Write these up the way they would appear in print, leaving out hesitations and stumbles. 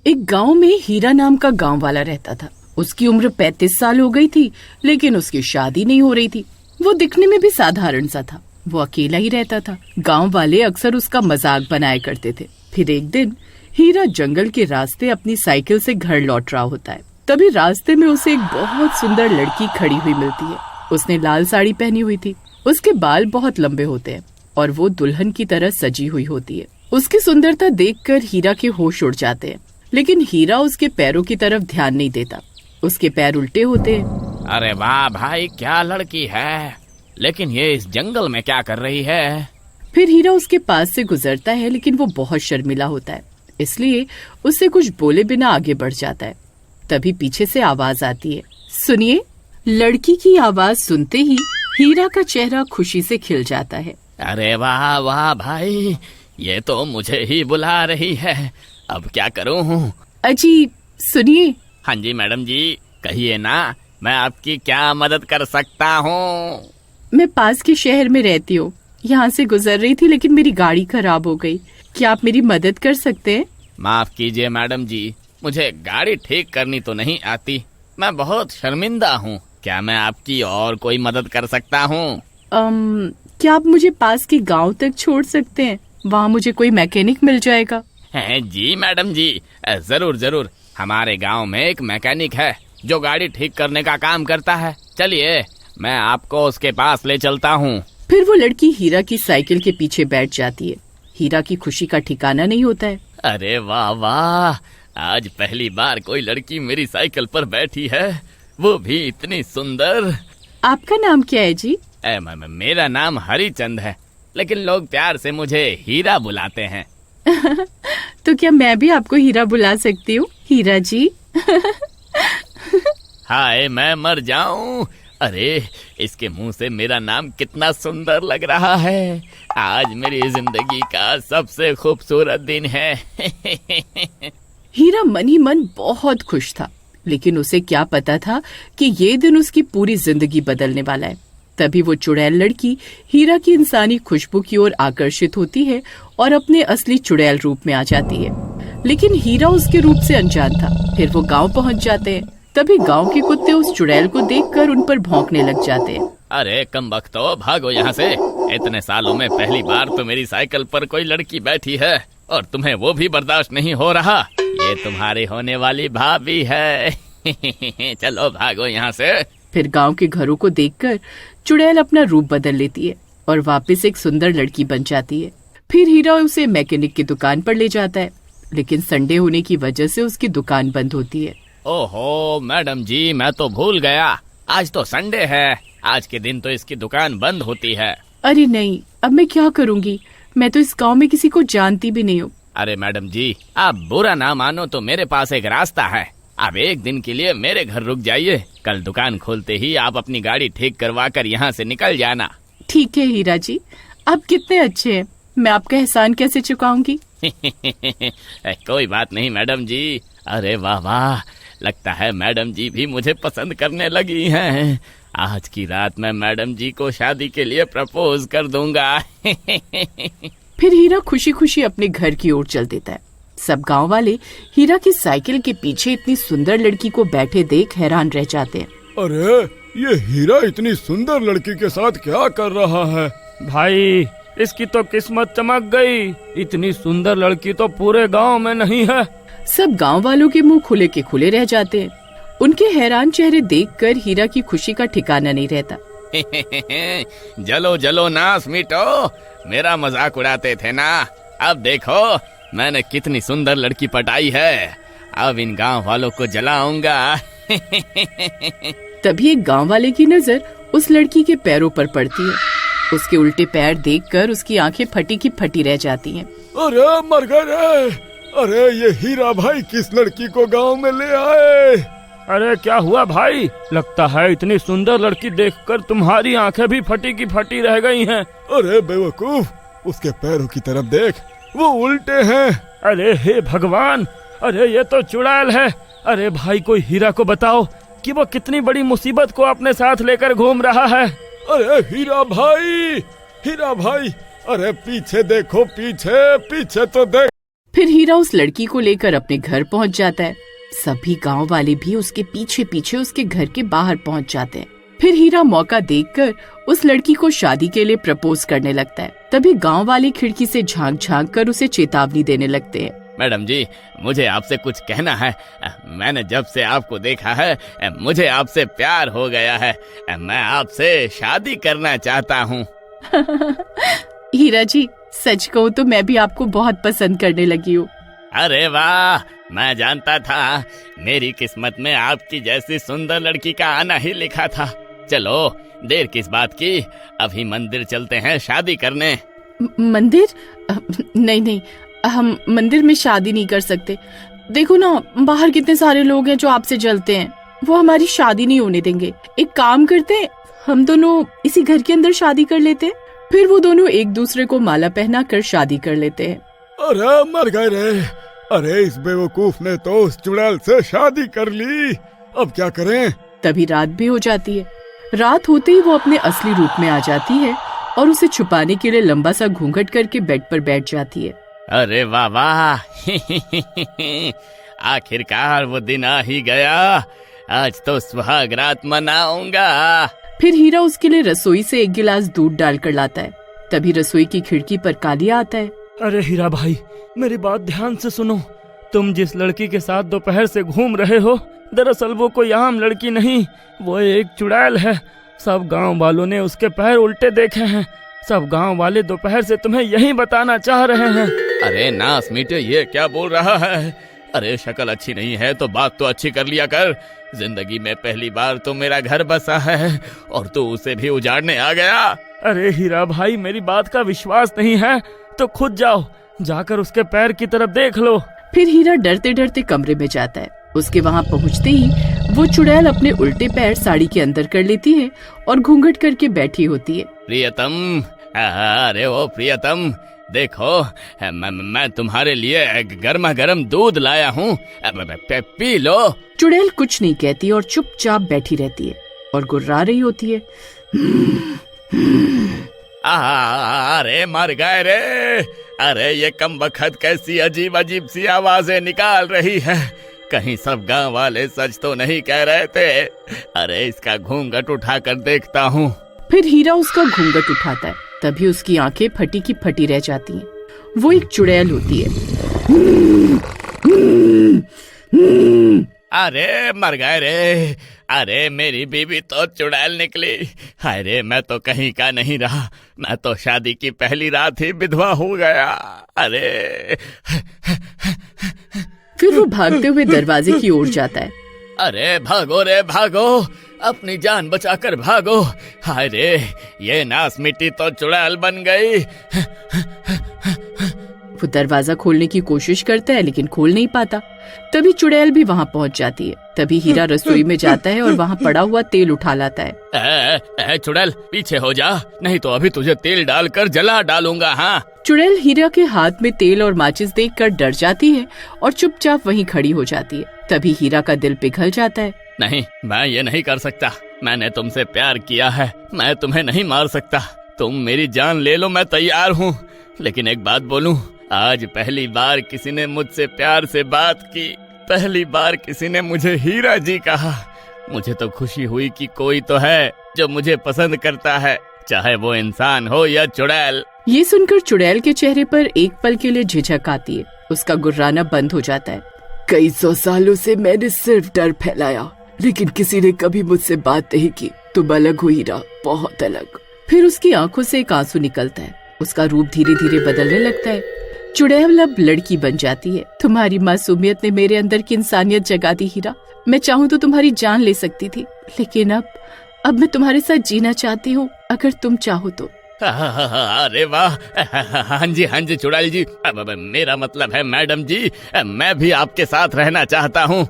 एक गांव में हीरा नाम का गांव वाला रहता था। उसकी उम्र 35 साल हो गई थी, लेकिन उसकी शादी नहीं हो रही थी। वो दिखने में भी साधारण सा था। वो अकेला ही रहता था। गांव वाले अक्सर उसका मजाक बनाया करते थे। फिर एक दिन हीरा जंगल के रास्ते अपनी साइकिल से घर लौट रहा होता है। तभी रास्ते में उसे एक बहुत सुंदर लड़की खड़ी हुई मिलती है। उसने लाल साड़ी पहनी हुई थी। उसके बाल बहुत लंबे होते हैं और वो दुल्हन की तरह सजी हुई होती है। उसकी सुंदरता देखकर हीरा के होश उड़ जाते हैं, लेकिन हीरा उसके पैरों की तरफ ध्यान नहीं देता। उसके पैर उल्टे होते हैं। अरे वाह भाई, क्या लड़की है, लेकिन ये इस जंगल में क्या कर रही है? फिर हीरा उसके पास से गुजरता है, लेकिन वो बहुत शर्मिला होता है, इसलिए उससे कुछ बोले बिना आगे बढ़ जाता है। तभी पीछे से आवाज आती है, सुनिए। लड़की की आवाज सुनते ही हीरा का चेहरा खुशी से खिल जाता है। अरे वाह वाह भाई, ये तो मुझे ही बुला रही है। अब क्या करूं? अजी सुनिए। हाँ जी मैडम जी, कहिए ना, मैं आपकी क्या मदद कर सकता हूँ? मैं पास के शहर में रहती हूँ। यहाँ से गुजर रही थी, लेकिन मेरी गाड़ी खराब हो गई। क्या आप मेरी मदद कर सकते हैं? माफ कीजिए मैडम जी, मुझे गाड़ी ठीक करनी तो नहीं आती। मैं बहुत शर्मिंदा हूँ। क्या मैं आपकी और कोई मदद कर सकता हूँ? क्या आप मुझे पास के गांव तक छोड़ सकते हैं? वहाँ मुझे कोई मैकेनिक मिल जाएगा। जी मैडम जी, जरूर जरूर। हमारे गांव में एक मैकेनिक है जो गाड़ी ठीक करने का काम करता है। चलिए, मैं आपको उसके पास ले चलता हूँ। फिर वो लड़की हीरा की साइकिल के पीछे बैठ जाती है। हीरा की खुशी का ठिकाना नहीं होता है। अरे वाह वाह, आज पहली बार कोई लड़की मेरी साइकिल पर बैठी है, वो भी इतनी सुंदर। आपका नाम क्या है जी? मेरा नाम हरिचंद है, लेकिन लोग प्यार से मुझे हीरा बुलाते हैं। तो क्या मैं भी आपको हीरा बुला सकती हूँ, हीरा जी? हाय, मैं मर जाऊं। अरे, इसके मुंह से मेरा नाम कितना सुंदर लग रहा है। आज मेरी जिंदगी का सबसे खूबसूरत दिन है। हीरा मन ही मन बहुत खुश था, लेकिन उसे क्या पता था कि ये दिन उसकी पूरी जिंदगी बदलने वाला है। तभी वो चुड़ैल लड़की हीरा की इंसानी खुशबू की ओर आकर्षित होती है और अपने असली चुड़ैल रूप में आ जाती है। लेकिन हीरा उसके रूप से अनजान था। फिर वो गांव पहुंच जाते हैं। तभी गांव के कुत्ते उस चुड़ैल को देखकर उन पर भौंकने लग जाते हैं। अरे कमबख्तो, भागो यहाँ से। इतने सालों में पहली बार तो मेरी साइकिल पर कोई लड़की बैठी है और तुम्हें वो भी बर्दाश्त नहीं हो रहा। ये तुम्हारी होने वाली भाभी है। चलो भागो यहाँ से। फिर गांव के घरों को देखकर चुड़ैल अपना रूप बदल लेती है और वापस एक सुंदर लड़की बन जाती है। फिर हीरा उसे मैकेनिक की दुकान पर ले जाता है, लेकिन संडे होने की वजह से उसकी दुकान बंद होती है। ओहो मैडम जी, मैं तो भूल गया, आज तो संडे है। आज के दिन तो इसकी दुकान बंद होती है। अरे नहीं, अब मैं क्या करूँगी? मैं तो इस गांव में किसी को जानती भी नहीं हूँ। अरे मैडम जी, आप बुरा ना मानो तो मेरे पास एक रास्ता है। आप एक दिन के लिए मेरे घर रुक जाइए। कल दुकान खोलते ही आप अपनी गाड़ी ठीक करवा कर यहाँ से निकल जाना। ठीक है हीरा जी, आप कितने अच्छे हैं। मैं आपका एहसान कैसे चुकाऊंगी? कोई बात नहीं मैडम जी। अरे वाह वाह, लगता है मैडम जी भी मुझे पसंद करने लगी हैं। आज की रात मैं मैडम जी को शादी के लिए प्रपोज कर दूंगा। फिर हीरा खुशी खुशी अपने घर की ओर चल देता है। सब गांव वाले हीरा की साइकिल के पीछे इतनी सुंदर लड़की को बैठे देख हैरान रह जाते हैं। अरे, ये हीरा इतनी सुंदर लड़की के साथ क्या कर रहा है? भाई, इसकी तो किस्मत चमक गई। इतनी सुंदर लड़की तो पूरे गांव में नहीं है। सब गांव वालों के मुंह खुले के खुले रह जाते हैं। उनके हैरान चेहरे देखकर हीरा की खुशी का ठिकाना नहीं रहता। जलो जलो नास मिटो, मेरा मजाक उड़ाते थे ना। अब देखो मैंने कितनी सुंदर लड़की पटाई है। अब इन गांव वालों को जलाऊंगा। तभी एक गांव वाले की नजर उस लड़की के पैरों पर पड़ती है। उसके उल्टे पैर देखकर उसकी आंखें फटी की फटी रह जाती हैं। अरे मर गए। अरे ये हीरा भाई किस लड़की को गांव में ले आए? अरे क्या हुआ भाई? लगता है इतनी सुंदर लड़की देखकर तुम्हारी आंखें भी फटी की फटी रह गई हैं। अरे बेवकूफ, उसके पैरों की तरफ देख, वो उल्टे हैं। अरे हे भगवान, अरे ये तो चुड़ैल है। अरे भाई, कोई हीरा को बताओ कि वो कितनी बड़ी मुसीबत को अपने साथ लेकर घूम रहा है। अरे हीरा भाई, अरे पीछे देखो, पीछे पीछे तो देख। फिर हीरा उस लड़की को लेकर अपने घर पहुंच जाता है। सभी गांव वाले भी उसके पीछे पीछे उसके घर के बाहर पहुंच जाते हैं। फिर हीरा मौका देखकर उस लड़की को शादी के लिए प्रपोज करने लगता है। तभी गांव वाले खिड़की से झांक झांक कर उसे चेतावनी देने लगते हैं। मैडम जी, मुझे आपसे कुछ कहना है। मैंने जब से आपको देखा है मुझे आपसे प्यार हो गया है। मैं आपसे शादी करना चाहता हूँ। हीरा जी, सच कहूँ तो मैं भी आपको बहुत पसंद करने लगी हूँ। अरे वाह, मैं जानता था मेरी किस्मत में आपकी जैसी सुंदर लड़की का आना ही लिखा था। चलो, देर किस बात की, अभी मंदिर चलते हैं शादी करने। मंदिर? नहीं, हम मंदिर में शादी नहीं कर सकते। देखो ना, बाहर कितने सारे लोग हैं जो आपसे जलते हैं। वो हमारी शादी नहीं होने देंगे। एक काम करते हैं, हम दोनों इसी घर के अंदर शादी कर लेते हैं। फिर वो दोनों एक दूसरे को माला पहना कर शादी कर लेते हैं। अरे मर गए रे। अरे इस बेवकूफ ने तो उस चुड़ैल से शादी कर ली। अब क्या करें? तभी रात भी हो जाती है। रात होते ही वो अपने असली रूप में आ जाती है और उसे छुपाने के लिए लंबा सा घूंघट करके बेड पर बैठ जाती है। अरे वाह वाह, आखिरकार वो दिन आ ही गया। आज तो सुहाग रात मनाऊंगा। फिर हीरा उसके लिए रसोई से एक गिलास दूध डालकर लाता है। तभी रसोई की खिड़की पर कालिया आता है। अरे हीरा भाई, मेरी बात ध्यान से सुनो। तुम जिस लड़की के साथ दोपहर से घूम रहे हो, दरअसल वो कोई आम लड़की नहीं, वो एक चुड़ैल है। सब गांव वालों ने उसके पैर उल्टे देखे हैं। सब गांव वाले दोपहर से तुम्हें यही बताना चाह रहे हैं। अरे नास मीटे, ये क्या बोल रहा है? अरे शक्ल अच्छी नहीं है तो बात तो अच्छी कर लिया कर। जिंदगी में पहली बार तो मेरा घर बसा है और तू उसे भी उजाड़ने आ गया। अरे हीरा भाई, मेरी बात का विश्वास नहीं है तो खुद जाओ, जाकर उसके पैर की तरफ देख लो। फिर हीरा डरते डरते कमरे में जाता है। उसके वहाँ पहुँचते ही वो चुड़ैल अपने उल्टे पैर साड़ी के अंदर कर लेती है और घूंघट करके बैठी होती है। प्रियतम, अरे ओ प्रियतम, देखो मैं तुम्हारे लिए गर्मा गर्म दूध लाया हूँ, पी लो। चुड़ैल कुछ नहीं कहती और चुपचाप बैठी रहती है और गुर्रा रही होती है। अरे मर गए रे। अरे ये कमबख्त कैसी अजीब अजीब सी आवाजें निकाल रही है। कहीं सब गांव वाले सच तो नहीं कह रहे थे? अरे इसका घूंघट उठाकर देखता हूँ। फिर हीरा उसका घूंघट उठाता है। तभी उसकी आंखें फटी की फटी रह जाती हैं। वो एक चुड़ैल होती है। अरे मर गए रे। अरे मेरी बीवी तो चुड़ैल निकली। अरे मैं तो कहीं का नहीं रहा। मैं तो शादी की पहली रात ही विधवा हो गया। अरे फिर वो भागते हुए दरवाजे की ओर जाता है। अरे भागो रे भागो, अपनी जान बचाकर भागो। हाय रे, ये नास मिट्टी तो चुड़ैल बन गई। वो दरवाजा खोलने की कोशिश करता है लेकिन खोल नहीं पाता। तभी चुड़ैल भी वहाँ पहुँच जाती है। तभी हीरा रसोई में जाता है और वहाँ पड़ा हुआ तेल उठा लाता है। चुड़ैल पीछे हो जा, नहीं तो अभी तुझे तेल डालकर जला डालूंगा। हाँ। चुड़ैल हीरा के हाथ में तेल और माचिस देखकर डर जाती है और चुपचाप वहीं खड़ी हो जाती है। तभी हीरा का दिल पिघल जाता है। नहीं, मैं ये नहीं कर सकता। मैंने तुमसे प्यार किया है, मैं तुम्हें नहीं मार सकता। तुम मेरी जान ले लो, मैं तैयार हूँ। लेकिन एक बात बोलूं, आज पहली बार किसी ने मुझसे प्यार से बात की। पहली बार किसी ने मुझे हीरा जी कहा। मुझे तो खुशी हुई कि कोई तो है जो मुझे पसंद करता है, चाहे वो इंसान हो या चुड़ैल। ये सुनकर चुड़ैल के चेहरे पर एक पल के लिए झिझक आती है। उसका गुर्राना बंद हो जाता है। कई 100 सालों से मैंने सिर्फ डर फैलाया, लेकिन किसी ने कभी मुझसे बात नहीं की। तुम अलग हो हीरा, बहुत अलग। फिर उसकी आंखों से एक आंसू निकलता है। उसका रूप धीरे धीरे बदलने लगता है। चुड़ैल अब लड़की बन जाती है। तुम्हारी मासूमियत ने मेरे अंदर की इंसानियत जगा दी हीरा। मैं चाहूँ तो तुम्हारी जान ले सकती थी, लेकिन अब मैं तुम्हारे साथ जीना चाहती हूँ, अगर तुम चाहो तो। अरे वाह, हाँ जी चुड़ैल जी, मेरा मतलब है मैडम जी, मैं भी आपके साथ रहना चाहता हूँ।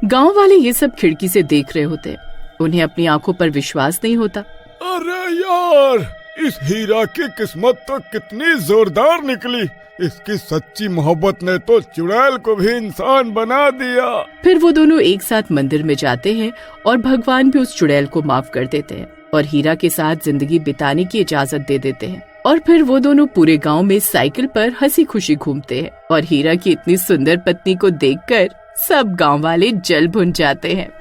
गांव वाले ये सब खिड़की से देख रहे होते हैं। उन्हें अपनी आंखों पर विश्वास नहीं होता। अरे यार, इस हीरा की किस्मत तो कितनी जोरदार निकली। इसकी सच्ची मोहब्बत ने तो चुड़ैल को भी इंसान बना दिया। फिर वो दोनों एक साथ मंदिर में जाते हैं और भगवान भी उस चुड़ैल को माफ कर देते हैं और हीरा के साथ जिंदगी बिताने की इजाजत दे देते हैं। और फिर वो दोनों पूरे गांव में साइकिल पर हंसी खुशी घूमते हैं और हीरा की इतनी सुंदर पत्नी को देखकर सब गांव वाले जल भुन जाते हैं।